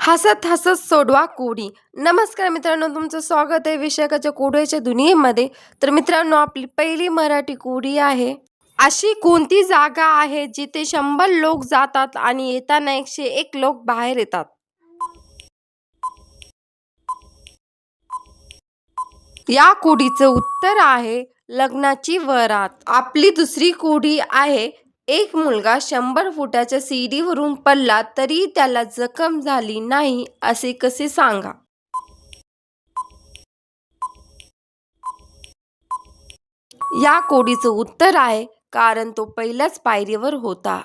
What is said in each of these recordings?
हसत हसत सोडवा कोडी. नमस्कार मित्रांनो, तुमचं स्वागत आहे विशाखाच्या कोड्याच्या दुनियेमध्ये. तर मित्रांनो, आपली पहिली मराठी कोडी आहे. अशी कोणती जागा आहे जिथे 100 लोक जातात आणि येताना 101 लोक बाहेर येतात? या कोडीचं उत्तर आहे लग्नाची वरात. आपली दुसरी कोडी आहे. एक मुलगा 100 फुटाच्या सीडीवरून पडला तरी त्याला जखम झाली नाही, असे कसे सांगा? या कोडीचं उत्तर आहे कारण तो पहिल्याच पायरीवर होता.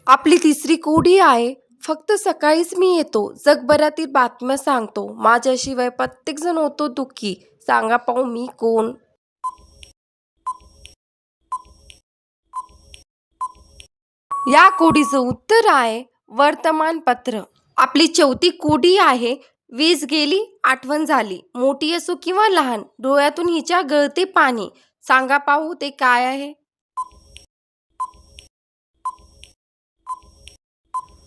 आपली तिसरी कोडी आहे. फक्त सकाळीच मी येतो, जगभरातील बातम्या सांगतो, माझ्याशिवाय प्रत्येकजण होतो दुःखी, सांगा पाहू मी कोण? या कोडीचं उत्तर आहे वर्तमानपत्र. आपली चौथी कोडी आहे. वीज गेली, आठवण झाली, मोठी असो किंवा लहान, डोळ्यातून हिच्या गळते पाणी, सांगा पाहू ते काय आहे?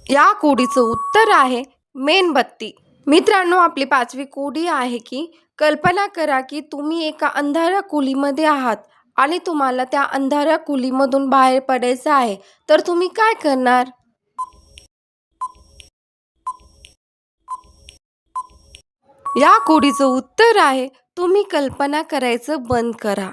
या कोडीचं उत्तर आहे मेणबत्ती. मित्रांनो, आपली पाचवी कोडी आहे की कल्पना करा की तुम्ही एका अंधाऱ्या खोलीमध्ये आहात आणि तुम्हाला त्या अंधाऱ्या खोलीमधून बाहेर पडायचं आहे, तर तुम्ही काय करणार? या कोडीचं उत्तर आहे तुम्ही कल्पना करायचं बंद करा.